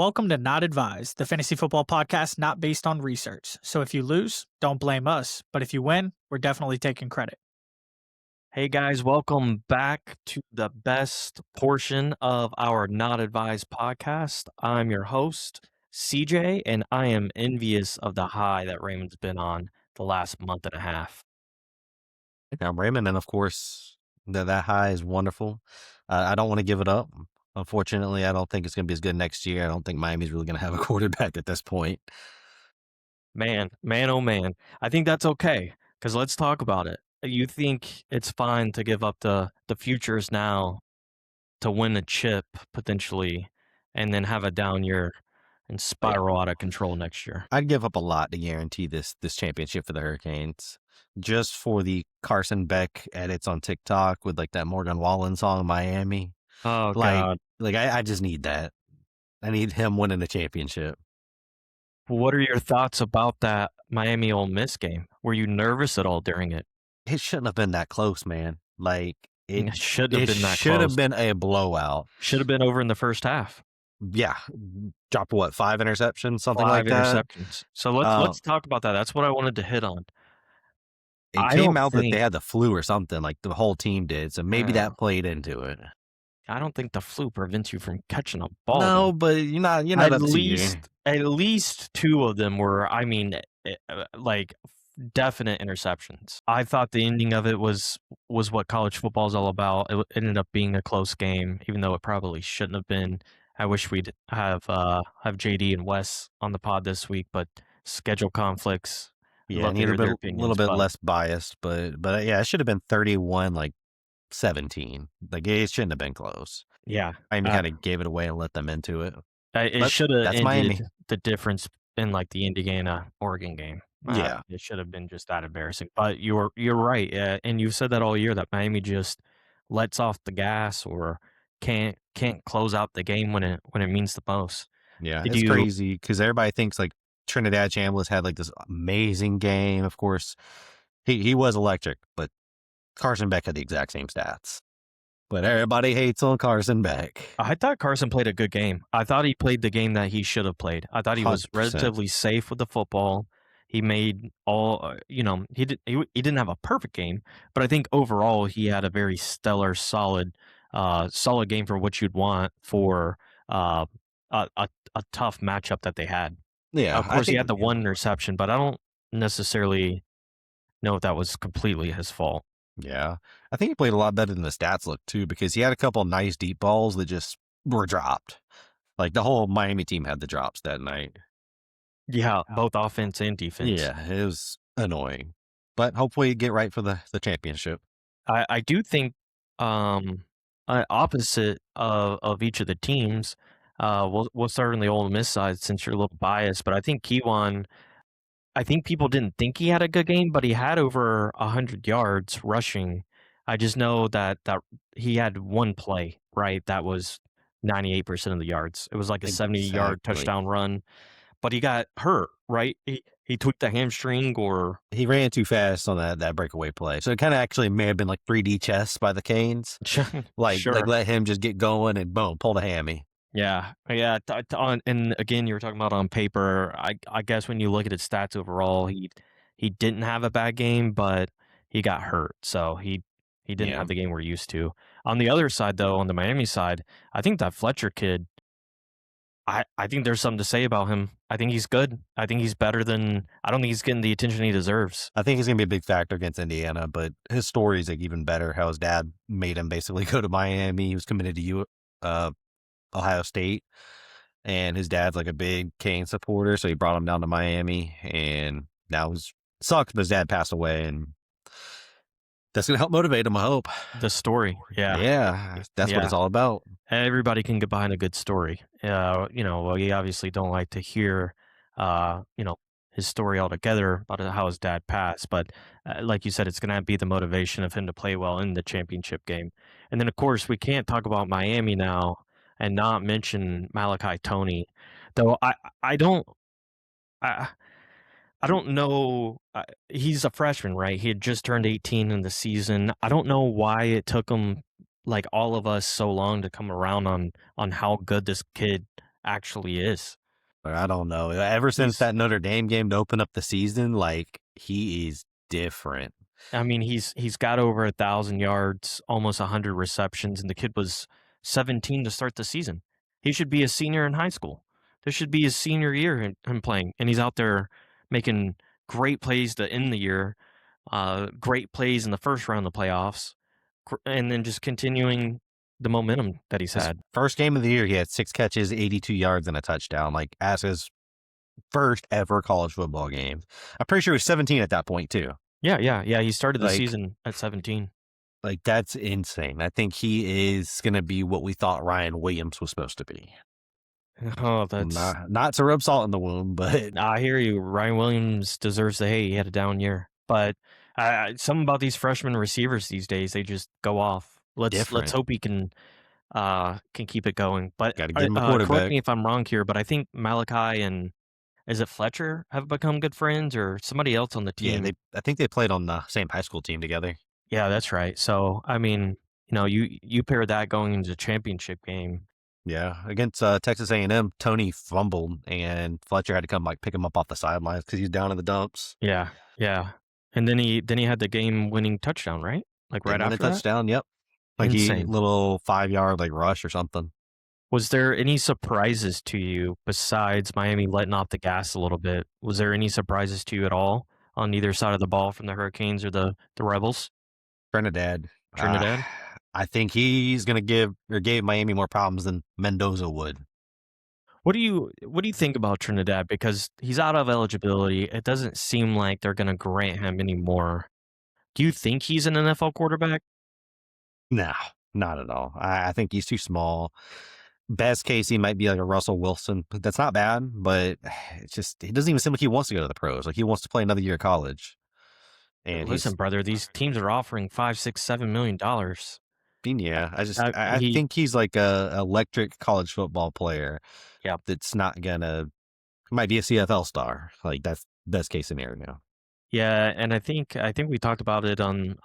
Welcome to Not Advised, the fantasy football podcast not based on research. So if you lose, don't blame us. But if you win, we're definitely taking credit. Hey guys, welcome back to the best portion of our Not Advised podcast. I'm your host, CJ, and I am envious of the high that Raymond's been on the last month and a half. I'm Raymond, and of course, that high is wonderful. I don't want to give it up. Unfortunately, I don't think it's going to be as good next year. I don't think Miami's really going to have a quarterback at this point. Man, oh man. I think that's okay, because let's talk about it. You think it's fine to give up the futures now to win a chip, potentially, and then have a down year and spiral out of control next year? I'd give up a lot to guarantee this championship for the Hurricanes. Just for the Carson Beck edits on TikTok with like that Morgan Wallen song, Miami. Oh, God. I just need that. I need him winning the championship. What are your thoughts about that Miami Ole Miss game? Were you nervous at all during it? It shouldn't have been that close, man. It should have been that should close. have been a blowout. Should have been over in the first half. Yeah, dropped 5 interceptions, something 5 like that. interceptions. So let's talk about that. That's what I wanted to hit on. It came out that they had the flu or something, like the whole team did. So maybe that played into it. I don't think the flu prevents you from catching a ball. No, but you're not at least 2 of them were, like definite interceptions. I thought the ending of it was what college football is all about. It ended up being a close game, even though it probably shouldn't have been. I wish we'd have JD and Wes on the pod this week, but schedule conflicts. Yeah, I need a little bit less biased, but yeah, it should have been 31-17. Like it shouldn't have been close. Yeah, I kind of gave it away and let them into it. It should have ended Miami. The difference in like the Indiana-Oregon game. Yeah, it should have been just that embarrassing. But you're right, and you've said that all year that Miami just lets off the gas or can't close out the game when it means the most. Yeah, it's crazy because everybody thinks like Trinidad Chambliss had like this amazing game. Of course, he was electric, but Carson Beck had the exact same stats. But everybody hates on Carson Beck. I thought Carson played a good game. I thought he played the game that he should have played. I thought he was 100%. relatively safe with the football. He made all, he didn't have a perfect game, but I think overall he had a very stellar, solid game for what you'd want for a tough matchup that they had. Yeah, of course he had the 1 interception, but I don't necessarily know if that was completely his fault. Yeah, I think he played a lot better than the stats look too, because he had a couple nice deep balls that just were dropped. Like the whole Miami team had the drops that night. Yeah, both offense and defense. Yeah, it was annoying, but hopefully you get right for the championship. I do think opposite of each of the teams. We'll start on the Ole Miss side since you're a little biased, but I think Kewan. I think people didn't think he had a good game, but he had over 100 yards rushing. I just know that he had one play, right? That was 98% of the yards. It was like a 70-yard touchdown run, but he got hurt, right? He tweaked the hamstring or he ran too fast on that breakaway play. So it kind of actually may have been like 3D chess by the Canes. Like let him just get going and boom, pull the hammy. Yeah. And again, you were talking about on paper. I guess when you look at his stats overall, he didn't have a bad game, but he got hurt, so he didn't have the game we're used to. On the other side, though, on the Miami side, I think that Fletcher kid. I think there's something to say about him. I think he's good. I think he's better than. I don't think he's getting the attention he deserves. I think he's gonna be a big factor against Indiana, but his story is like even better. How his dad made him basically go to Miami. He was committed to Ohio State, and his dad's like a big Cane supporter, so he brought him down to Miami, and now it sucks, but his dad passed away, and that's gonna help motivate him, I hope. The story, that's what it's all about. Everybody can get behind a good story. We obviously don't like to hear, his story altogether about how his dad passed, but like you said, it's gonna be the motivation of him to play well in the championship game. And then, of course, we can't talk about Miami now and not mention Malachi Toney, though I don't know. He's a freshman, right? He had just turned 18 in the season. I don't know why it took him, like all of us, so long to come around on how good this kid actually is. But I don't know. Ever since that Notre Dame game to open up the season, like, he is different. I mean, he's got over 1,000 yards, almost 100 receptions, and the kid was 17 to start the season. He should be a senior in high school. This should be his senior year in him playing, and he's out there making great plays to end the year, great plays in the first round of the playoffs, and then just continuing the momentum that he's His had. first game of the year, he had 6 catches, 82 yards, and a touchdown, like, as his first ever college football game. I'm pretty sure he was 17 at that point, too. Yeah. He started the Like- season at 17. Like, that's insane. I think he is going to be what we thought Ryan Williams was supposed to be. Oh, that's Not to rub salt in the wound, but I hear you. Ryan Williams deserves the hate. He had a down year, but something about these freshman receivers these days, they just go off. Let's Different. hope he can keep it going. But Gotta give him a correct quarterback. me if I'm wrong here, but I think Malachi and is it Fletcher have become good friends, or somebody else on the team? yeah, I think they played on the same high school team together. Yeah, that's right. So I mean, you pair that going into the championship game. Yeah, against Texas A&M, Tony fumbled, and Fletcher had to come pick him up off the sidelines because he's down in the dumps. Yeah. And then he had the game-winning touchdown, right? Like right And then after a that. touchdown. Yep, like he Insane. little 5-yard rush or something. Was there any surprises to you besides Miami letting off the gas a little bit? Was there any surprises to you at all on either side of the ball from the Hurricanes or the Rebels? Trinidad. Trinidad? I think he's gonna gave Miami more problems than Mendoza would. What do you think about Trinidad? Because he's out of eligibility. It doesn't seem like they're going to grant him anymore. Do you think he's an NFL quarterback? No, not at all. I think he's too small. Best case, he might be like a Russell Wilson. That's not bad, but it doesn't even seem like he wants to go to the pros. Like, he wants to play another year of college. And Listen, brother, these teams are offering $5, $6, $7 million. Yeah, I he- think he's like a electric college football player. Yep. That's not gonna might be a CFL star. Like, that's best case scenario. Yeah, and I think we talked about it on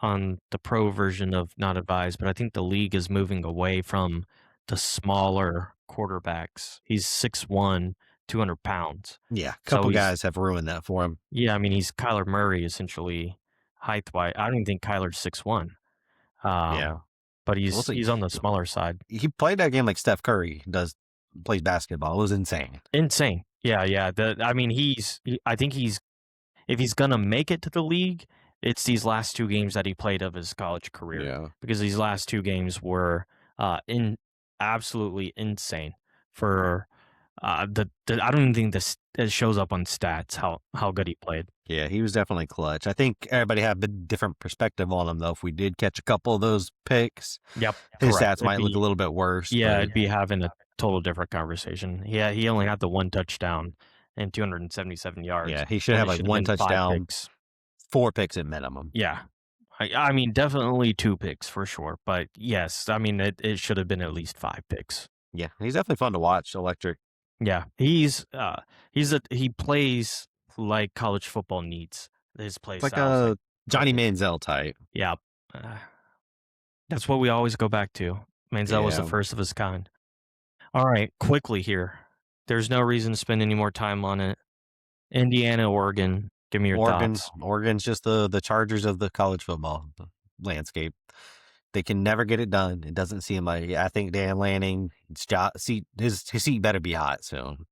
the pro version of Not Advised, but I think the league is moving away from the smaller quarterbacks. He's 6'1", 200 pounds. Yeah, a So couple he's- guys have ruined that for him. Yeah, I mean he's Kyler Murray essentially height-wise. I don't even think Kyler's 6'1". Yeah. But We'll see. he's on the smaller side. He played that game like Steph Curry plays basketball. It was insane. Insane. Yeah. I mean I think if he's gonna make it to the league, it's these last 2 games that he played of his college career. Yeah. Because these last 2 games were absolutely insane for I don't even think it shows up on stats how good he played. Yeah, he was definitely clutch. I think everybody had a different perspective on him, though. If we did catch a couple of those picks, Yep, his correct. stats might look a little bit worse. Yeah, but it'd be having a total different conversation. Yeah, he only had the 1 touchdown and 277 yards. yeah, he should when have it like should've 1 been 5 touchdown, picks. 4 picks at minimum. Yeah. I mean, definitely 2 picks for sure. But yes, I mean, it should have been at least 5 picks. Yeah, he's definitely fun to watch. Electric. Yeah, he plays like college football needs. His play It's like style's a Johnny perfect. Manziel type. Yeah. That's what we always go back to. Manziel was the Yeah. first of his kind. All right, quickly here. There's no reason to spend any more time on it. Indiana, Oregon. Give me your thoughts. Oregon's just the Chargers of the college football landscape. They can never get it done. It doesn't seem like it. I think Dan Lanning, his seat better be hot soon.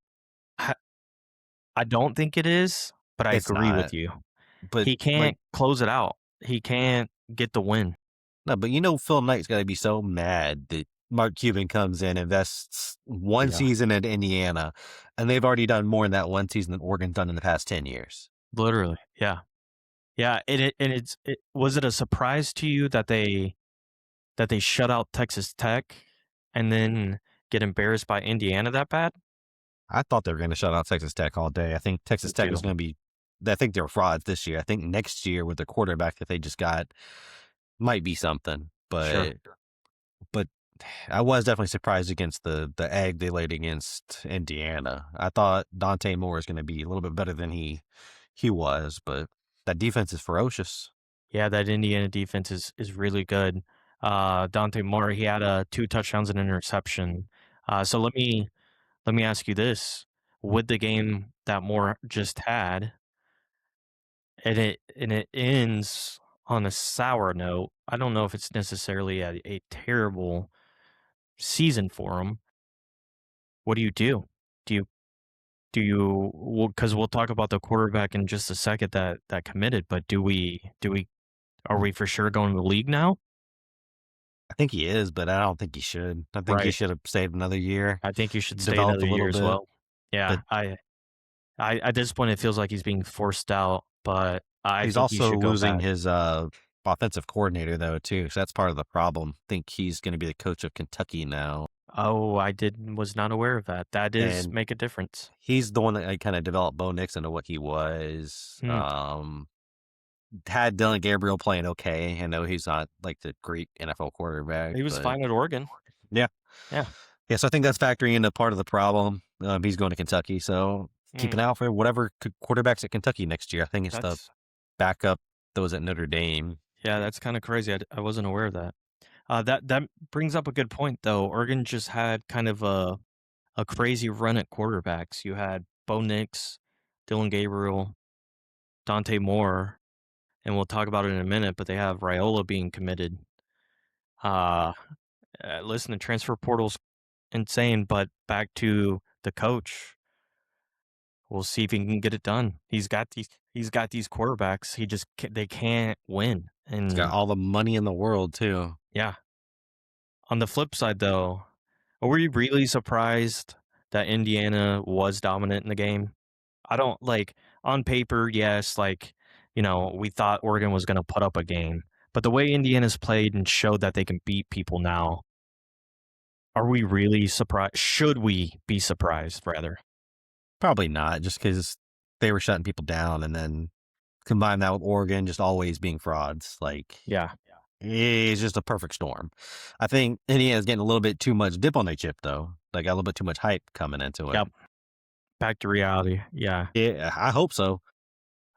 I don't think it is, but I It's agree not. with you. But He can't close it out. He can't get the win. no, but Phil Knight's got to be so mad that Mark Cuban comes in, invests 1 Yeah. season at Indiana, and they've already done more in that 1 season than Oregon's done in the past 10 years. Literally, yeah. Was it a surprise to you that they shut out Texas Tech and then get embarrassed by Indiana that bad? I thought they were going to shut out Texas Tech all day. I think Texas Me Tech too. was going to be. I think they were frauds this year. I think next year with the quarterback that they just got might be something. But I was definitely surprised against the egg they laid against Indiana. I thought Dante Moore is going to be a little bit better than he was, but that defense is ferocious. Yeah, that Indiana defense is really good. Dante Moore, he had 2 touchdowns and an interception. So let me let me ask you this. With the game that Moore just had, and it ends on a sour note, I don't know if it's necessarily a terrible season for him. What do you do? Do you well, because we'll talk about the quarterback in just a second that committed, but are we for sure going to the league now? I think he is, but I don't think he should. I think he Right. should have stayed another year. I think you should stay Developed another a year little as bit, well. Yeah, but I at this point it feels like he's being forced out, but I he's think he also should go losing back. his offensive coordinator though too. So that's part of the problem. I think he's going to be the coach of Kentucky now, Oh, was not aware of that. That does and make a difference. he's the one that kind of developed Bo Nix into what he was. Hmm. Had Dylan Gabriel playing okay. I know he's not like the great NFL quarterback. He was but fine at Oregon. Yeah. Yeah. Yeah, so I think that's factoring into part of the problem. He's going to Kentucky, so keep an eye out for whatever quarterbacks at Kentucky next year. I think it's the backup that was at Notre Dame. Yeah, that's kind of crazy. I wasn't aware of that. That brings up a good point, though. Oregon just had kind of a crazy run at quarterbacks. You had Bo Nix, Dylan Gabriel, Dante Moore, and we'll talk about it in a minute, but they have Raiola being committed. Listen, the transfer portal's insane, but back to the coach. We'll see if he can get it done. He's got these quarterbacks. They can't win. And He's got all the money in the world too. Yeah. On the flip side, though, were you really surprised that Indiana was dominant in the game? I don't on paper, yes, we thought Oregon was going to put up a game, but the way Indiana's played and showed that they can beat people now, are we really surprised? Should we be surprised, rather? Probably not, just because they were shutting people down, and then combine that with Oregon just always being frauds. Yeah. It's just a perfect storm. I think Indiana's getting a little bit too much dip on their chip, though. They got a little bit too much hype coming into it. Yep. Back to reality. Yeah. Yeah, I hope so.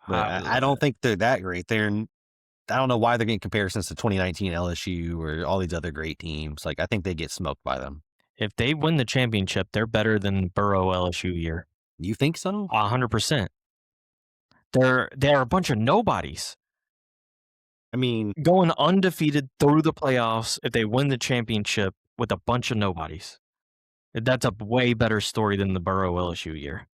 But I don't think they're that great. I don't know why they're getting comparisons to 2019 LSU or all these other great teams. I think they get smoked by them. If they win the championship, they're better than Burrow LSU year. You think so? 100%. They're a bunch of nobodies. I mean, going undefeated through the playoffs if they win the championship with a bunch of nobodies. That's a way better story than the Burrow LSU year.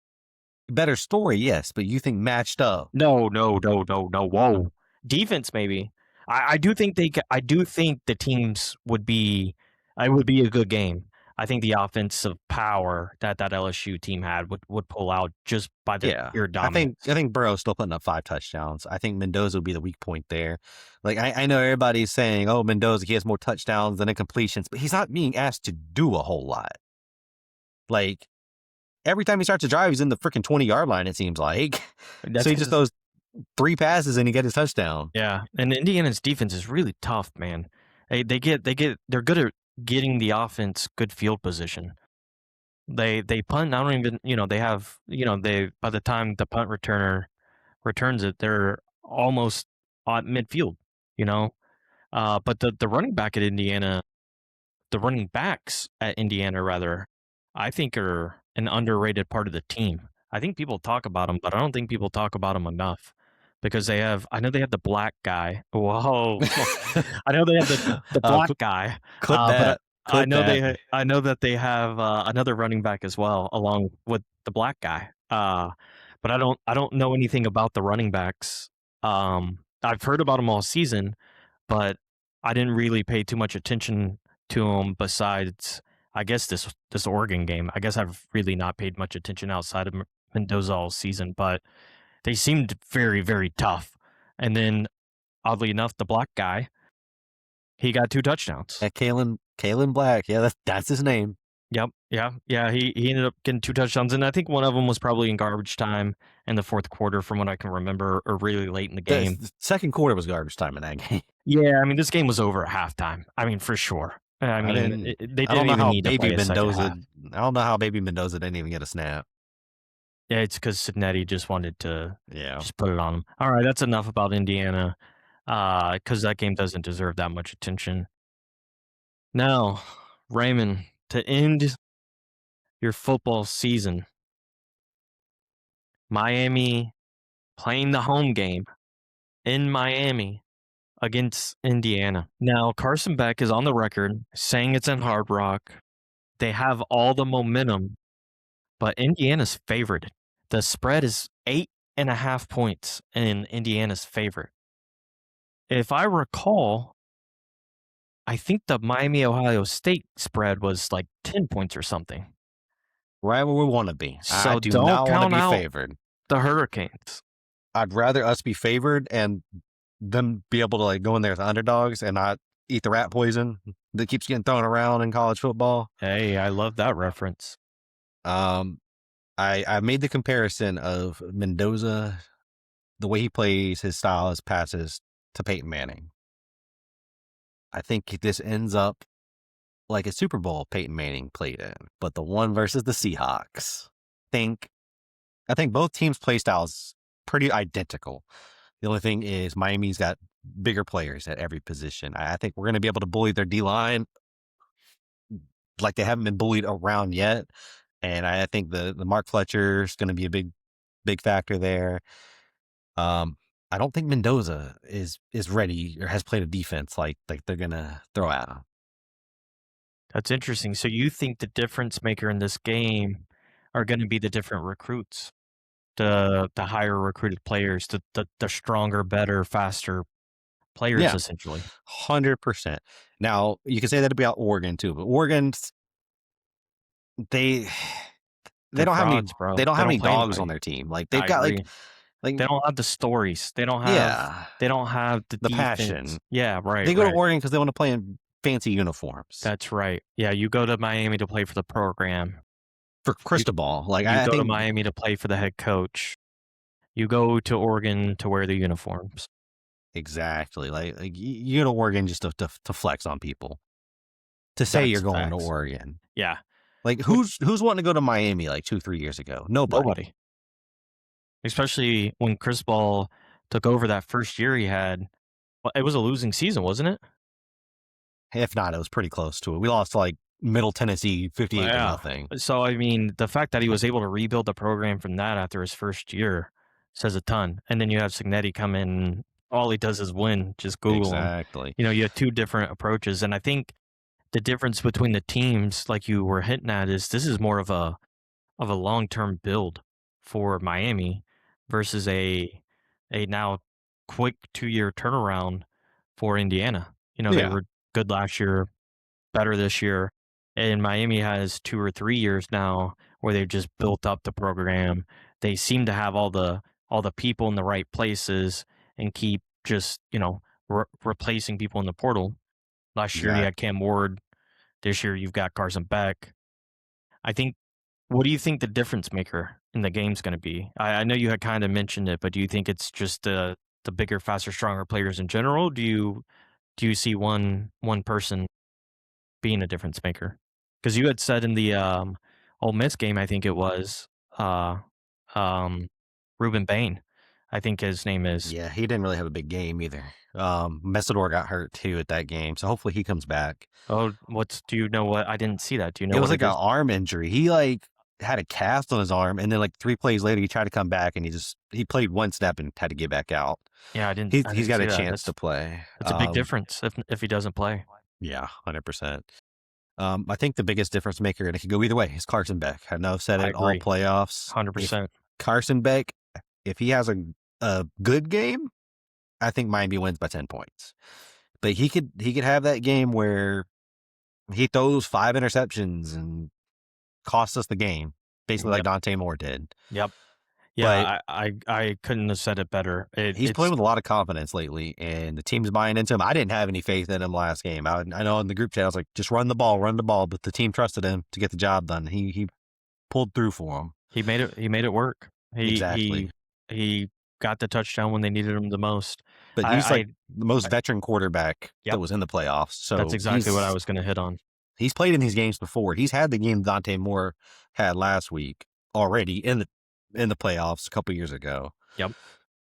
Better story, yes, but you think matched up? No. Whoa. Defense, maybe. I do think the teams would be. It would be a good game. I think the offensive power that LSU team had would pull out just by the pure dominance. I think Burrow's still putting up 5 touchdowns. I think Mendoza would be the weak point there. I know everybody's saying, oh, Mendoza, he has more touchdowns than incompletions, but he's not being asked to do a whole lot. Every time he starts to drive, he's in the freaking 20-yard line, it seems like. So he just throws 3 passes and he gets his touchdown. Yeah, and Indiana's defense is really tough, man. They're good at getting the offense good field position. They punt. I don't even they have by the time the punt returner returns it, they're almost at midfield. But the running back at Indiana, the running backs at Indiana rather, I think are an underrated part of the team. I think people talk about them, but I don't think people talk about them enough. Because I know they have the black guy. Whoa! I know they have the black guy. Clip that. I know that they have another running back as well, along with the black guy. But I don't know anything about the running backs. I've heard about them all season, but I didn't really pay too much attention to them. Besides, I guess this Oregon game. I guess I've really not paid much attention outside of Mendoza all season, but they seemed very, very tough. And then, oddly enough, the black guy, he got 2 touchdowns. Kalen Black. Yeah, that's his name. Yep. Yeah. He ended up getting 2 touchdowns, and I think one of them was probably in garbage time in the fourth quarter, from what I can remember, or really late in the game. The second quarter was garbage time in that game. Yeah, I mean, this game was over at halftime. I mean, for sure. I mean, they didn't even need to play a second half. I don't know how Baby Mendoza didn't even get a snap. Yeah, it's because Cincinnati just wanted to just put it on him. All right, that's enough about Indiana, because that game doesn't deserve that much attention. Now, Raymond, to end your football season. Miami playing the home game in Miami against Indiana. Now, Carson Beck is on the record saying it's in Hard Rock. They have all the momentum, but Indiana's favored. The spread is 8.5 points in Indiana's favor. If I recall, I think the Miami-Ohio State spread was like 10 points or something. Right where we want to be. So I do don't not want to count be out favored. the Hurricanes. I'd rather us be favored and them be able to like go in there as underdogs and not eat the rat poison that keeps getting thrown around in college football. Hey, I love that reference. I made the comparison of Mendoza, the way he plays, his style, his passes to Peyton Manning. I think this ends up like a Super Bowl Peyton Manning played in, but the one versus the Seahawks. I think both teams' play styles pretty identical. The only thing is Miami's got bigger players at every position. I think we're going to be able to bully their D-line like they haven't been bullied around yet. And I think the Mark Fletcher is going to be a big factor there. I don't think Mendoza is ready or has played a defense like they're going to throw at him. That's interesting. So you think the difference maker in this game are going to be the different recruits, the higher recruited players, the stronger, better, faster players, Yeah. essentially. 100%. Now, you can say that about Oregon too, but Oregon's they They're don't frauds, have bro. they don't have any play dogs anybody. on their team. Like they've I got agree. like They don't have the stories. They don't have they don't have the defense. passion. Yeah, right. They go right. to Oregon because they want to play in fancy uniforms. That's right. Yeah, you go to Miami to play for the program. For Cristobal. Like You I go think to Miami to play for the head coach. You go to Oregon to wear the uniforms. exactly. Like you go to Oregon just to flex on people. To say That's you're going facts. to Oregon. Yeah. Like who's wanting to go to Miami like 2-3 years ago? Nobody. Especially when Cristobal took over that first year he had. Well, it was a losing season, wasn't it? If not, it was pretty close to it. We lost to like Middle Tennessee 58-0. So I mean, the fact that he was able to rebuild the program from that after his first year says a ton. And then you have Cignetti come in, all he does is win. Just Google him. Exactly. You have two different approaches, and I think the difference between the teams, like you were hinting at, is this is more of a long-term build for Miami versus a now quick 2-year turnaround for Indiana. They were good last year, better this year, and Miami has 2 or 3 years now where they've just built up the program. They seem to have all the people in the right places and keep just replacing people in the portal. Last year you had Cam Ward. This year you've got Carson Beck. I think. What do you think the difference maker in the game's going to be? I know you had kind of mentioned it, but do you think it's just the bigger, faster, stronger players in general? Do you see one person being a difference maker? Because you had said in the Ole Miss game, I think it was Ruben Bain. I think his name is. Yeah, he didn't really have a big game either. Messidor got hurt too at that game, so hopefully he comes back. Oh, do you know what? I didn't see that. Do you know? It was what like an arm injury. He had a cast on his arm, and then like 3 plays later, he tried to come back, and he played one snap and had to get back out. Yeah, I didn't. He's got a chance to play. It's a big difference if he doesn't play. Yeah, 100%. I think the biggest difference maker, and it could go either way, is Carson Beck. I know I've said it all playoffs. 100%. Carson Beck, if he has a good game, I think Miami wins by 10 points. But he could have that game where he throws 5 interceptions and costs us the game, basically like Dante Moore did. Yep. Yeah, I couldn't have said it better. He's playing with a lot of confidence lately, and the team's buying into him. I didn't have any faith in him last game. I know in the group chat I was like, just run the ball, but the team trusted him to get the job done. He pulled through for him. He made it work. Exactly. He got the touchdown when they needed him the most. But he's the most veteran quarterback that was in the playoffs. So that's exactly what I was going to hit on. He's played in these games before. He's had the game Dante Moore had last week already in the playoffs a couple years ago. Yep.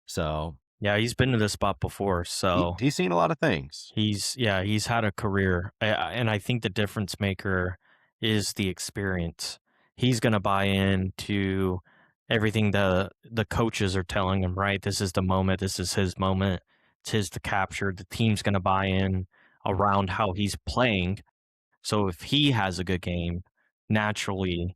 So yeah, he's been to this spot before. So he's seen a lot of things. He's had a career, and I think the difference maker is the experience. he's going to buy into everything the coaches are telling him, right? This is the moment. This is his moment. It's his to capture. The team's going to buy in around how he's playing. So if he has a good game, naturally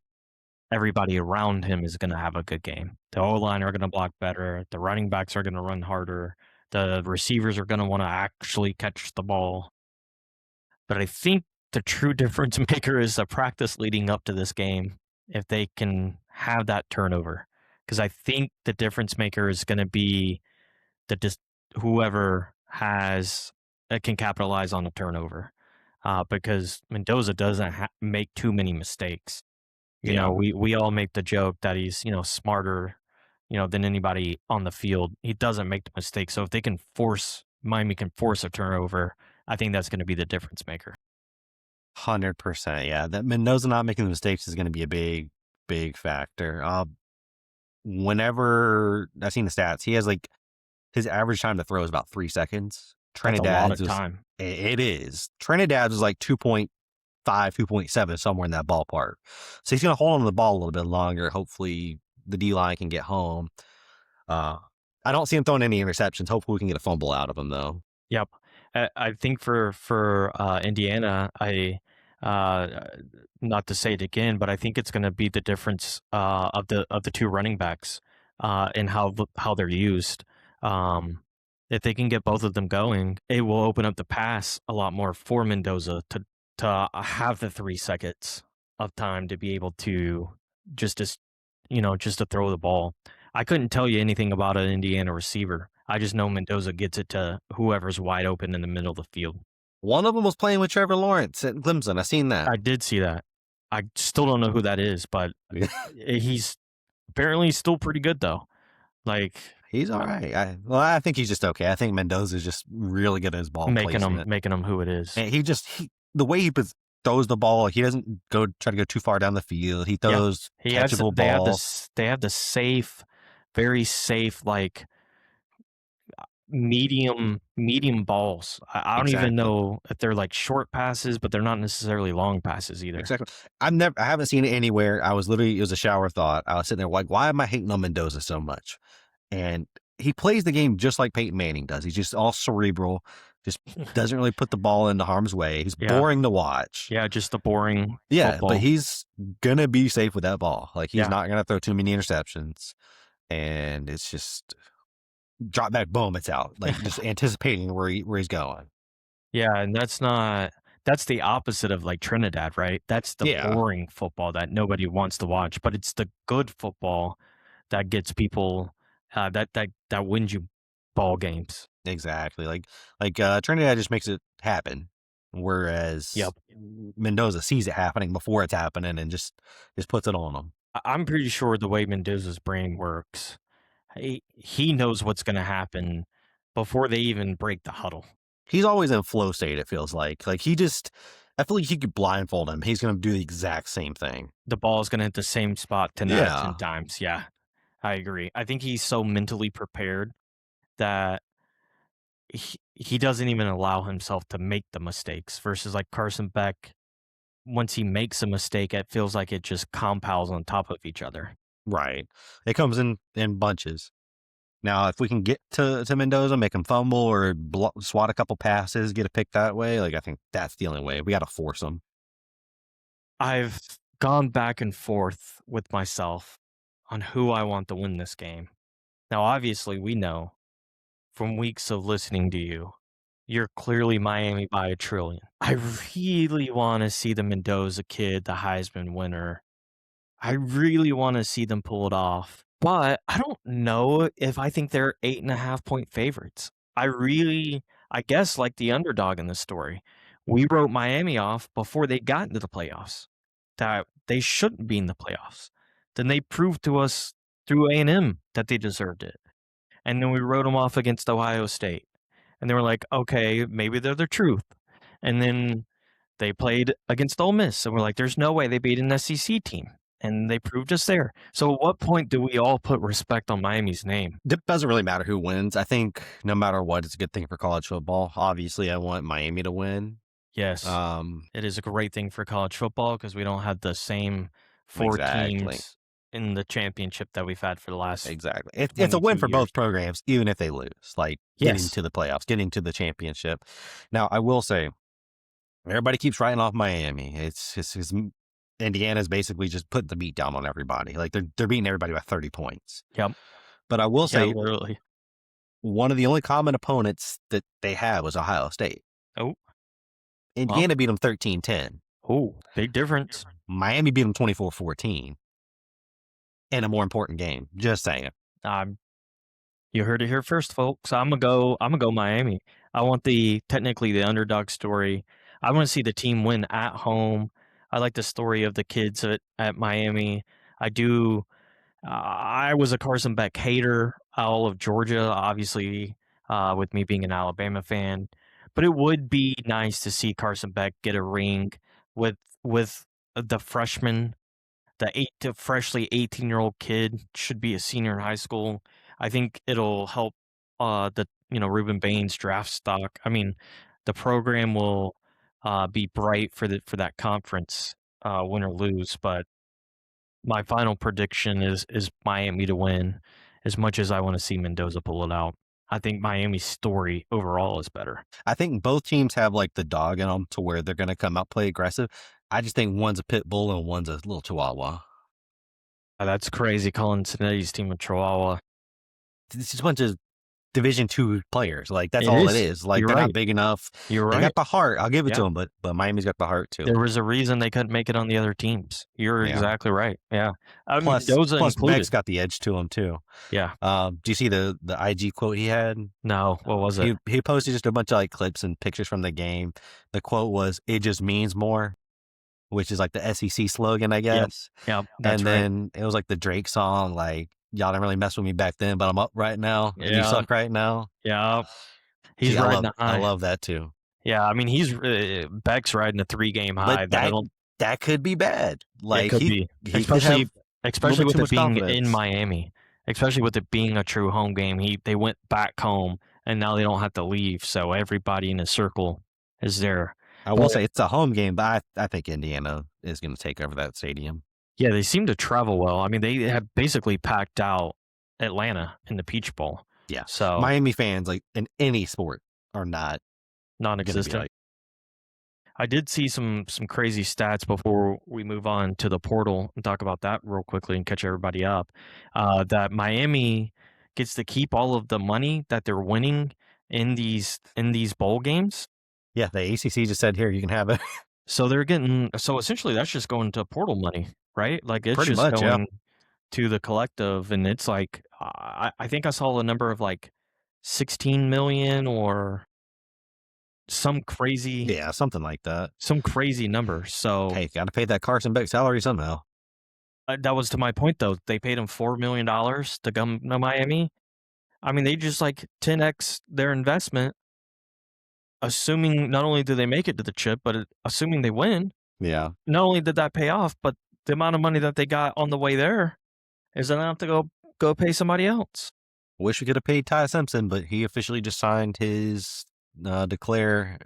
everybody around him is going to have a good game. The O-line are going to block better. The running backs are going to run harder. The receivers are going to want to actually catch the ball. But I think the true difference maker is the practice leading up to this game, if they can have that turnover. Because I think the difference maker is going to be whoever can capitalize on the turnover. Because Mendoza doesn't make too many mistakes. You know, we all make the joke that he's, smarter, than anybody on the field. He doesn't make the mistakes. So if Miami can force a turnover, I think that's going to be the difference maker. 100%. Yeah. That Mendoza not making the mistakes is going to be a big, big factor. Whenever I've seen the stats, he has his average time to throw is about 3 seconds. That's a lot of time. It is. Trinidad's was like 2.5, 2.7, somewhere in that ballpark. So he's going to hold on to the ball a little bit longer. Hopefully the D-line can get home. I don't see him throwing any interceptions. Hopefully we can get a fumble out of him, though. Yep. I think for Indiana, not to say it again, but I think it's going to be the difference of the two running backs and how they're used. If they can get both of them going, it will open up the pass a lot more for Mendoza to have the 3 seconds of time to be able to just to throw the ball. I couldn't tell you anything about an Indiana receiver. I just know Mendoza gets it to whoever's wide open in the middle of the field. One of them was playing with Trevor Lawrence at Clemson. I seen that. I did see that. I still don't know who that is, but he's apparently still pretty good, though. He's all right. I think he's just okay. I think Mendoza's just really good at his ball placement. Making him who it is. And the way he throws the ball, he doesn't try to go too far down the field. He throws catchable balls. They have the safe, very safe, medium balls. I don't even know if they're short passes, but they're not necessarily long passes either. Exactly. I haven't seen it anywhere. It was a shower thought. I was sitting there why am I hating on Mendoza so much? And he plays the game just like Peyton Manning does. He's just all cerebral, just doesn't really put the ball into harm's way. He's boring to watch. Yeah, just the boring football. But he's going to be safe with that ball. He's not going to throw too many interceptions. And it's just drop back, boom, it's out. Just anticipating where he's going. Yeah, and that's the opposite of Trinidad, right? That's the boring football that nobody wants to watch, but it's the good football that gets people that wins you ball games. Exactly. Trinidad just makes it happen, whereas Mendoza sees it happening before it's happening and just puts it on them. I'm pretty sure the way Mendoza's brain works, he knows what's going to happen before they even break the huddle. He's always in flow state, it feels like. I feel like you could blindfold him. He's going to do the exact same thing. The ball is going to hit the same spot 10 out of 10 times. Yeah, I agree. I think he's so mentally prepared that he doesn't even allow himself to make the mistakes versus Carson Beck. Once he makes a mistake, it feels like it just compounds on top of each other. Right. It comes in bunches. Now, if we can get to Mendoza, make him fumble or swat a couple passes, get a pick that way, I think that's the only way. We got to force him. I've gone back and forth with myself on who I want to win this game. Now, obviously, we know from weeks of listening to you, you're clearly Miami by a trillion. I really want to see the Mendoza kid, the Heisman winner. I really want to see them pull it off. But I don't know if I think they're 8.5-point favorites. I guess like the underdog in this story. We wrote Miami off before they got into the playoffs, that they shouldn't be in the playoffs. Then they proved to us through A&M that they deserved it. And then we wrote them off against Ohio State. And they were like, okay, maybe they're the truth. And then they played against Ole Miss. And we're like, there's no way they beat an SEC team. And they proved us there. So at what point do we all put respect on Miami's name? It doesn't really matter who wins. I think no matter what, it's a good thing for college football. Obviously, I want Miami to win. Yes. It is a great thing for college football because we don't have the same 4 Exactly. teams in the championship that we've had for the last Exactly. It's a win 22 for years. both programs, even if they lose. Like getting Yes. to the playoffs, getting to the championship. Now, I will say, everybody keeps writing off Miami. It's Indiana's basically just putting the beat down on everybody. Like they're beating everybody by 30 points. Yep. But I will Yeah, say, literally. one of the only common opponents that they had was Ohio State. Oh. Indiana beat them 13-10. Oh, big difference. Miami beat them 24-14 in a more important game. Just saying. You heard it here first, folks. I'm gonna go Miami. I want technically the underdog story. I want to see the team win at home. I like the story of the kids at Miami. I do. I was a Carson Beck hater, all of Georgia, obviously, with me being an Alabama fan. But it would be nice to see Carson Beck get a ring with the freshman. The freshly 18-year-old kid should be a senior in high school. I think it'll help Ruben Baines draft stock. I mean, the program will be bright for that conference, win or lose. But my final prediction is Miami to win. As much as I want to see Mendoza pull it out, I think Miami's story overall is better. I think both teams have like the dog in them to where they're going to come out play aggressive. I just think one's a pit bull and one's a little chihuahua. That's crazy calling Cinetti's team a chihuahua. It's just a bunch of Division II players. Like that's all it is. Like they're not big enough. You're right. They got the heart. I'll give it to them, but Miami's got the heart too. There was a reason they couldn't make it on the other teams. You're exactly right. Yeah. Plus Beck's got the edge to him too. Yeah. Do you see the IG quote he had? No. What was it? He posted just a bunch of like clips and pictures from the game. The quote was, "It just means more," which is like the SEC slogan, I guess. Yep. And then it was like the Drake song, like, "Y'all didn't really mess with me back then, but I'm up right now. And you suck right now." Yeah. He's riding the high. I love that too. Yeah. I mean, Beck's riding a 3-game high. That could be bad. Like, it could be. Especially with it being in Miami. Especially with it being a true home game. They went back home, and now they don't have to leave. So everybody in his circle is there. I will say it's a home game, but I think Indiana is going to take over that stadium. Yeah, they seem to travel well. I mean, they have basically packed out Atlanta in the Peach Bowl. Yeah. So Miami fans, like in any sport, are not non-existent. I did see some crazy stats before we move on to the portal and talk about that real quickly and catch everybody up. That Miami gets to keep all of the money that they're winning in these bowl games. Yeah, the ACC just said, "Here, you can have it." So essentially that's just going to portal money, right? Like it's pretty just much, going to the collective, and it's like I think I saw a number of like 16 million or some crazy something like that. Some crazy number. So hey, got to pay that Carson Beck salary somehow. That was to my point though. They paid him $4 million to come to Miami. I mean, they just like 10x their investment. Assuming not only do they make it to the chip, but assuming they win. Yeah. Not only did that pay off, but the amount of money that they got on the way there is enough to go pay somebody else. Wish we could have paid Ty Simpson, but he officially just signed his draft declare.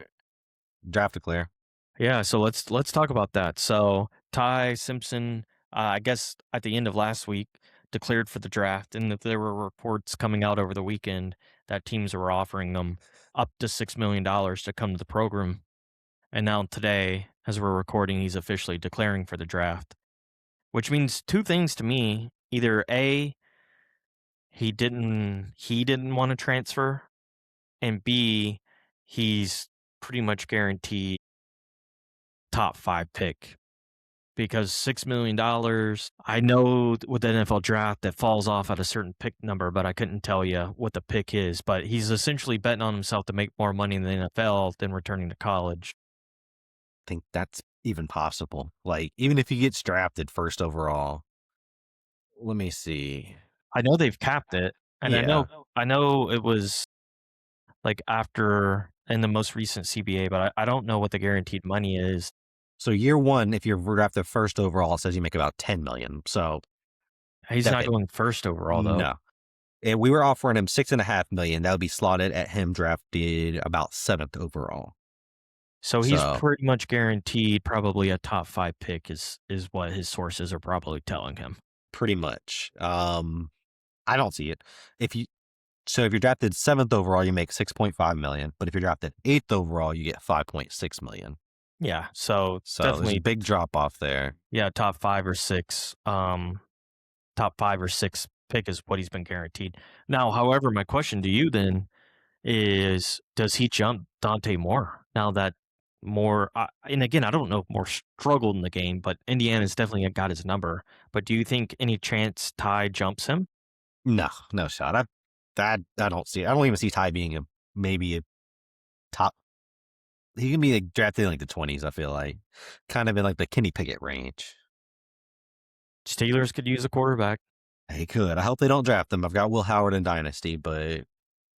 Yeah, so let's talk about that. So Ty Simpson, I guess at the end of last week, declared for the draft, and there were reports coming out over the weekend that teams were offering them up to $6 million to come to the program. And now today, as we're recording, he's officially declaring for the draft, which means two things to me. Either A, he didn't want to transfer, and B, he's pretty much guaranteed top 5 pick. Because $6 million, I know with the NFL draft that falls off at a certain pick number, but I couldn't tell you what the pick is. But he's essentially betting on himself to make more money in the NFL than returning to college. I think that's even possible. Like, even if he gets drafted first overall, let me see. I know they've capped it, and I know it was like after in the most recent CBA, but I don't know what the guaranteed money is. So year one, if you're drafted first overall, it says you make about $10 million. So he's not going first overall though. No, and we were offering him $6.5 million. That would be slotted at him drafted about 7th overall. So he's So pretty much guaranteed probably a top 5 pick is what his sources are probably telling him. pretty much. I don't see it. If you're drafted 7th overall, you make $6.5 million. But if you're drafted 8th overall, you get $5.6 million. Yeah, so So there's a definitely big drop off there. yeah, top 5 or 6 pick is what he's been guaranteed. Now, however, my question to you then is, does he jump Dante Moore now that Moore? And again, I don't know if Moore struggled in the game, but Indiana's definitely got his number. But do you think any chance Ty jumps him? No shot. I don't see it. I don't even see Ty being maybe a top. He can be like drafted in like the 20s. I feel like kind of in like the Kenny Pickett range. Steelers could use a quarterback. He could. I hope they don't draft him. I've got Will Howard in Dynasty, but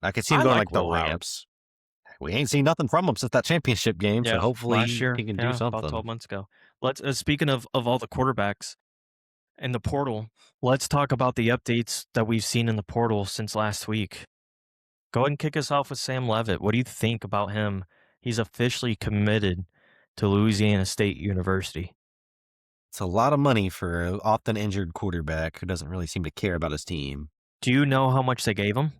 I could see him I going like like the Will Howard. Rams. We ain't seen nothing from him since that championship game, so hopefully last year, he can do something. about 12 months ago. Let's speaking of all the quarterbacks in the portal, let's talk about the updates that we've seen in the portal since last week. Go ahead and kick us off with Sam Leavitt. What do you think about him? He's officially committed to Louisiana State University. It's a lot of money for an often injured quarterback who doesn't really seem to care about his team. Do you know how much they gave him?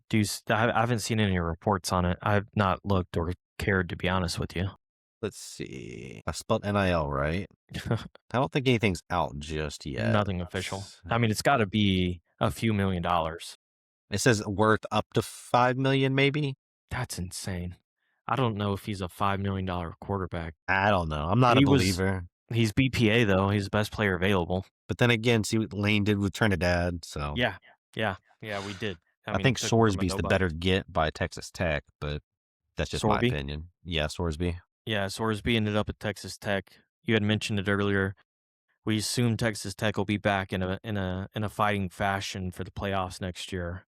I haven't seen any reports on it. I've not looked or cared, to be honest with you. Let's see. I spelled NIL right. I don't think anything's out just yet. Nothing official. I mean, it's got to be a few $1 million. It says worth up to $5 million, maybe. That's insane. I don't know if he's a $5 million quarterback. I don't know. I'm not a believer. He's BPA though. He's the best player available. But then again, see what Lane did with Trinidad. So yeah, we did. I think Sorsby's the better get by Texas Tech, but that's just my opinion. Yeah, Sorsby. Yeah, Sorsby ended up at Texas Tech. You had mentioned it earlier. We assume Texas Tech will be back in a fighting fashion for the playoffs next year.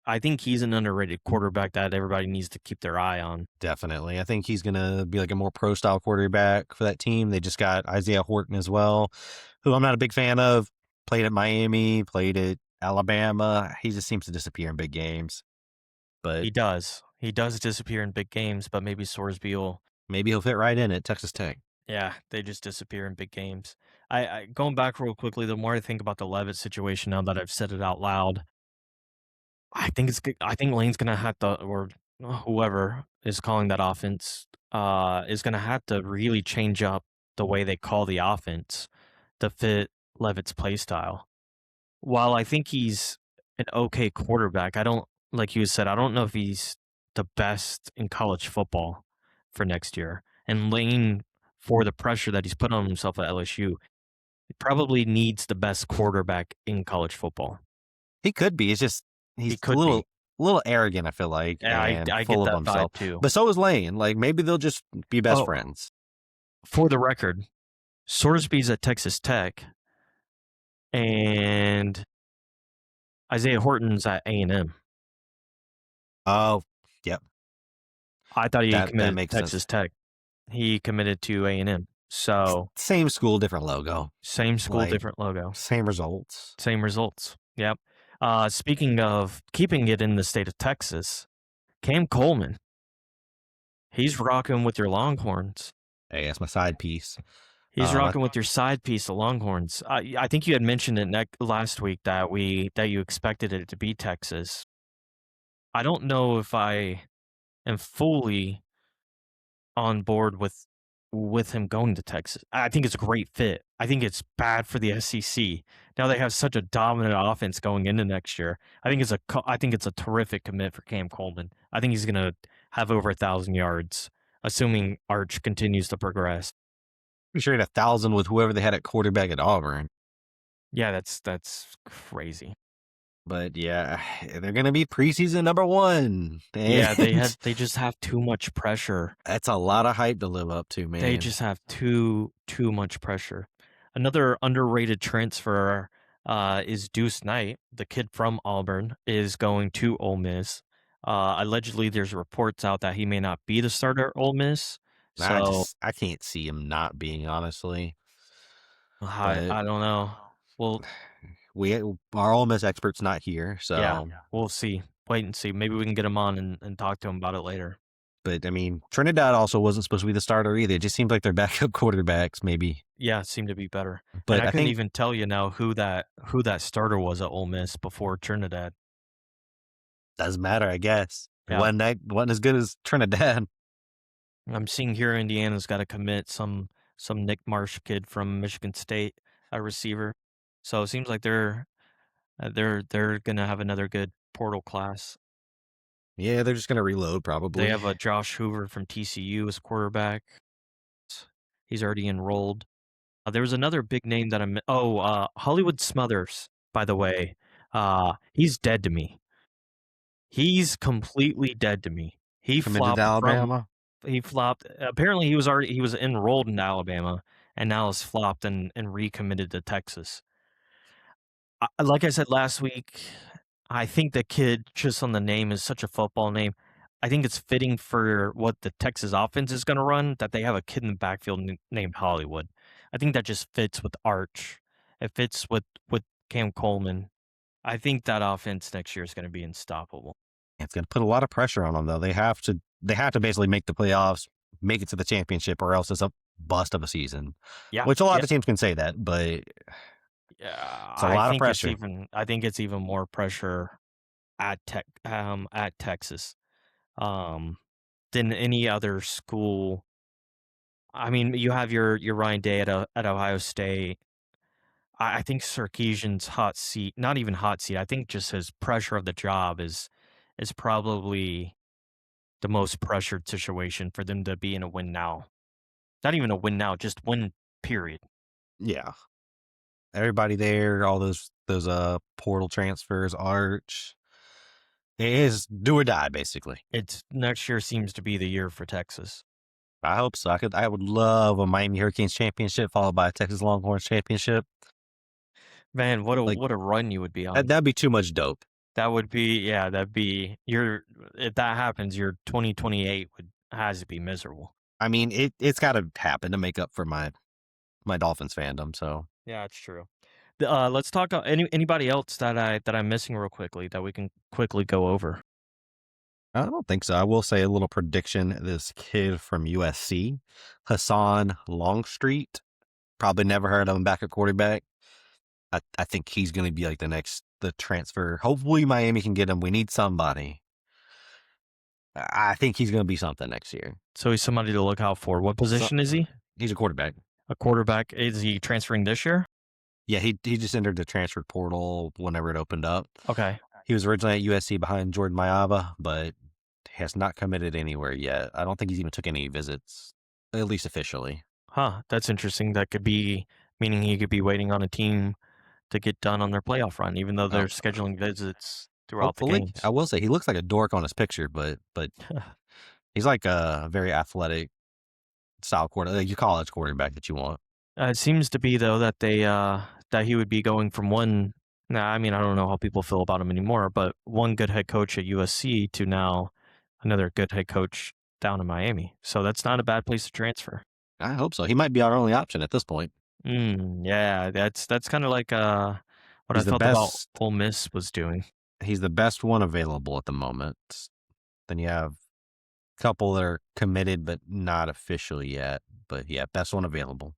I think he's an underrated quarterback that everybody needs to keep their eye on. Definitely. I think he's going to be like a more pro-style quarterback for that team. They just got Isaiah Horton as well, who I'm not a big fan of. Played at Miami, played at Alabama. He just seems to disappear in big games. But he does. He does disappear in big games, but maybe Sorsby will. Maybe he'll fit right in at Texas Tech. Yeah, they just disappear in big games. I going back real quickly, the more I think about the Leavitt situation now that I've said it out loud, I think Lane's gonna have to, or whoever is calling that offense, is gonna have to really change up the way they call the offense to fit Leavitt's play style. While I think he's an okay quarterback, I don't, like you said, I don't know if he's the best in college football for next year. And Lane, for the pressure that he's put on himself at LSU, he probably needs the best quarterback in college football. He could be. It's just he's a little arrogant, I feel like. Yeah, and I full get of that himself vibe too. But so is Lane. Like maybe they'll just be best friends. For the record, Sorsby's at Texas Tech, and Isaiah Horton's at A&M. Oh, yep. I thought he committed to Texas Tech. He committed to A&M. So same school, different logo. Same school, different logo. Same results. Same results. Yep. Speaking of keeping it in the state of Texas, Cam Coleman, he's rocking with your Longhorns. Hey, that's my side piece. He's rocking with your side piece, the Longhorns. I think you had mentioned it last week that you expected it to be Texas. I don't know if I am fully on board with him going to Texas. I think it's a great fit. I think it's bad for the SEC. Now they have such a dominant offense going into next year. I think it's a terrific commit for Cam Coleman. I think he's going to have over 1,000 yards, assuming Arch continues to progress. I'm sure he had 1,000 with whoever they had at quarterback at Auburn. Yeah, that's crazy. But yeah, they're gonna be preseason number 1. Yeah, they just have too much pressure. That's a lot of hype to live up to, man. They just have too much pressure. Another underrated transfer is Deuce Knight, the kid from Auburn, is going to Ole Miss. Allegedly, there's reports out that he may not be the starter at Ole Miss. So I can't see him not being, honestly. I don't know. Well, our Ole Miss expert's not here, so yeah, we'll see. Wait and see. Maybe we can get him on and talk to him about it later. But I mean, Trinidad also wasn't supposed to be the starter either. It just seems like their backup quarterbacks, maybe. Yeah, it seemed to be better. And But I I couldn't think even tell you now who that starter was at Ole Miss before Trinidad. doesn't matter, I guess. Yeah. Wasn't as good as Trinidad. I'm seeing here Indiana's got to commit some Nick Marsh kid from Michigan State, a receiver. So it seems like they're gonna have another good portal class. Yeah, they're just gonna reload They probably. have a Josh Hoover from TCU as quarterback. He's already enrolled. There was another big name that Hollywood Smothers, by the way. He's dead to me. He's completely dead to me. He Committed to flopped Alabama. he flopped. Apparently he was enrolled in Alabama and now has flopped and recommitted to Texas. Like I said last week, I think the kid, just on the name, is such a football name. I think it's fitting for what the Texas offense is going to run that they have a kid in the backfield named Hollywood. I think that just fits with Arch. It fits with Cam Coleman. I think that offense next year is going to be unstoppable. It's gonna put a lot of pressure on them, though. They have to basically make the playoffs, make it to the championship, or else it's a bust of a season. Yeah, Which a lot of teams can say that, but yeah, it's a lot of pressure. I think it's even more pressure at Texas than any other school. I mean, you have your Ryan Day at Ohio State. I think Sarkisian's hot seat, not even hot seat. I think just his pressure of the job is probably the most pressured situation for them to be in a win now. Not even a win now, just win, period. Yeah. Everybody there, all those portal transfers, Arch. It is do or die, basically. It's next year seems to be the year for Texas. I hope so. I would love a Miami Hurricanes championship followed by a Texas Longhorns championship. Man, what a run you would be on. That'd be too much dope. That would be if that happens, your 2028 has to be miserable. I mean, it's got to happen to make up for my Dolphins fandom. So yeah, it's true. Let's talk anybody else that I'm missing real quickly that we can quickly go over. I don't think so. I will say a little prediction. This kid from USC, Hassan Longstreet, probably never heard of him, backup quarterback. I think he's going to be like the transfer. Hopefully Miami can get him. We need somebody. I think he's going to be something next year. So he's somebody to look out for. What position is he? He's a quarterback. A quarterback. Is he transferring this year? Yeah, he just entered the transfer portal whenever it opened up. Okay. He was originally at USC behind Jordan Mailata, but has not committed anywhere yet. I don't think he's even took any visits, at least officially. Huh, that's interesting. That could be meaning he could be waiting on a team to get done on their playoff run, even though they're scheduling visits throughout the games. I will say he looks like a dork on his picture, but he's like a very athletic style quarterback, like your college quarterback that you want. It seems to be though that that he would be going from one. Now, I mean, I don't know how people feel about him anymore, but one good head coach at USC to now another good head coach down in Miami. So that's not a bad place to transfer. I hope so. He might be our only option at this point. Yeah, that's kind of like what I felt about Ole Miss was doing. He's the best one available at the moment. Then you have a couple that are committed but not official yet. But yeah, best one available.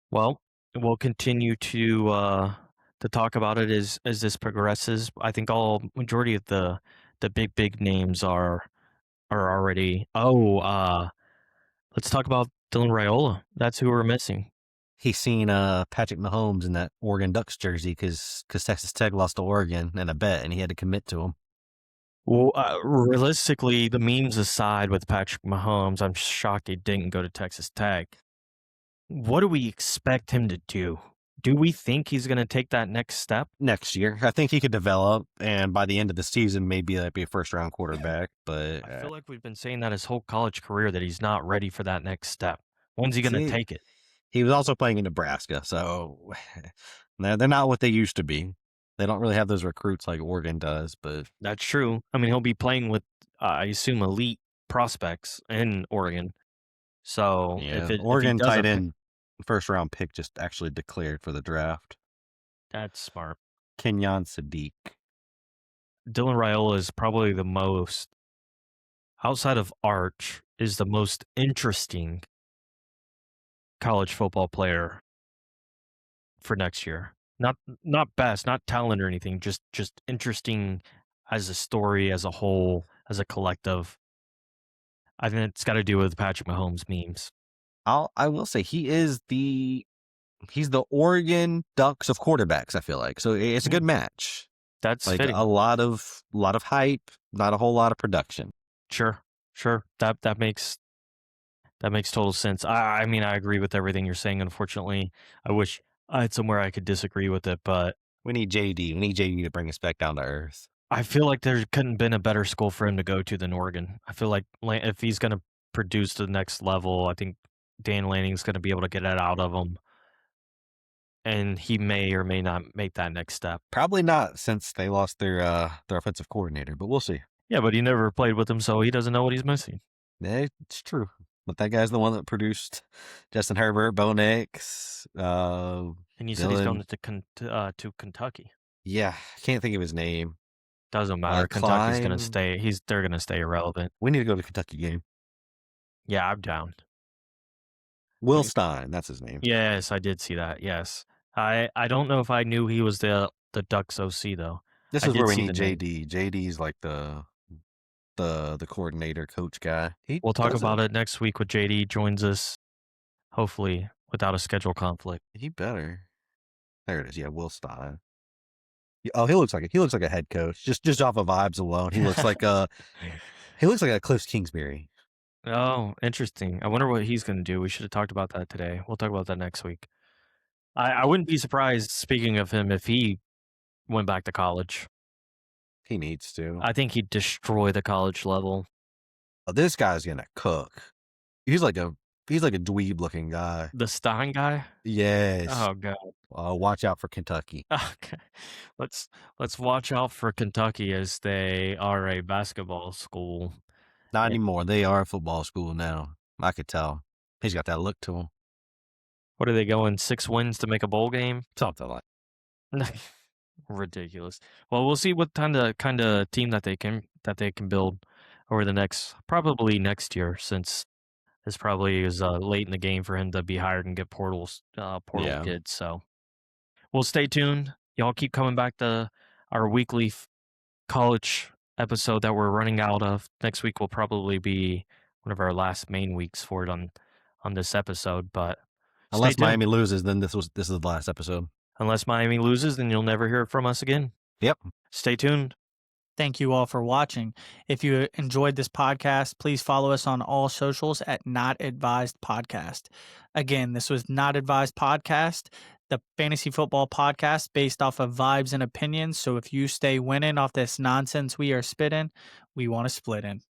Well, we'll continue to talk about it as this progresses. I think majority of the big names are already. Let's talk about Dylan Raiola. That's who we're missing. He's seen Patrick Mahomes in that Oregon Ducks jersey because Texas Tech lost to Oregon in a bet, and he had to commit to him. Well, realistically, the memes aside with Patrick Mahomes, I'm shocked he didn't go to Texas Tech. What do we expect him to do? Do we think he's going to take that next step? Next year. I think he could develop, and by the end of the season, maybe be a first-round quarterback. But I feel like we've been saying that his whole college career, that he's not ready for that next step. When's he going to take it? He was also playing in Nebraska, so they're not what they used to be. They don't really have those recruits like Oregon does, but... That's true. I mean, he'll be playing with, I assume, elite prospects in Oregon. So yeah, Oregon tight end first-round pick just actually declared for the draft. That's smart. Kenyon Sadiq. Dylan Raiola is probably the most outside of Arch, is the most interesting college football player for next year? Not best, not talent or anything, just interesting as a story, as a whole, as a collective. I think it's got to do with Patrick Mahomes memes. I will say he's the Oregon Ducks of quarterbacks. I feel like so it's a good match. That's Like fitting. a lot of hype, not a whole lot of production. Sure. That makes total sense. I mean, I agree with everything you're saying. Unfortunately, I wish I had somewhere I could disagree with it, but We need JD. We need JD to bring us back down to earth. I feel like there couldn't been a better school for him to go to than Oregon. I feel like if he's going to produce to the next level, I think Dan Lanning's going to be able to get it out of him, and he may or may not make that next step. Probably not, since they lost their offensive coordinator, but we'll see. Yeah, but he never played with him, so he doesn't know what he's missing. Yeah, it's true. But that guy's the one that produced Justin Herbert, Bo Nix. And you said he's Dylan. going to Kentucky. Yeah, I can't think of his name. Doesn't matter. Kentucky's going to Klein. stay. They're going to stay irrelevant. We need to go to the Kentucky game. Yeah, I'm down. Will Stein, that's his name. Yes, I did see that. Yes, I don't know if I knew he was the Ducks OC though. This I is did where we see need the name. JD. JD's like the coordinator, coach guy. We'll talk about it next week when JD joins us, hopefully without a schedule conflict. He better. There it is. Yeah, Will Stein. Oh, he looks like a head coach. Just off of vibes alone, he looks like a Cliff Kingsbury. Oh, interesting. I wonder what he's going to do. We should have talked about that today. We'll talk about that next week. I wouldn't be surprised, speaking of him, if he went back to college. He needs to. I think he'd destroy the college level. Oh, this guy's gonna cook. He's like a dweeb looking guy. The Stein guy? Yes. Oh god. Watch out for Kentucky. Okay. Let's watch out for Kentucky, as they are a basketball school. Not anymore. They are a football school now. I could tell. He's got that look to him. What are they going, 6 wins to make a bowl game? Something like. Ridiculous. Well, we'll see what kind of team that they can build over the probably next year, since this probably is late in the game for him to be hired and get portal kids. So we'll stay tuned. Y'all keep coming back to our weekly college episode that we're running out of. Next week will probably be one of our last main weeks for it on this episode, but unless Miami loses, then this is the last episode. Unless Miami loses, then you'll never hear from us again. Yep. Stay tuned. Thank you all for watching. If you enjoyed this podcast, please follow us on all socials at Not Advised Podcast. Again, this was Not Advised Podcast, the fantasy football podcast based off of vibes and opinions. So if you stay winning off this nonsense we are spitting, we want to split in.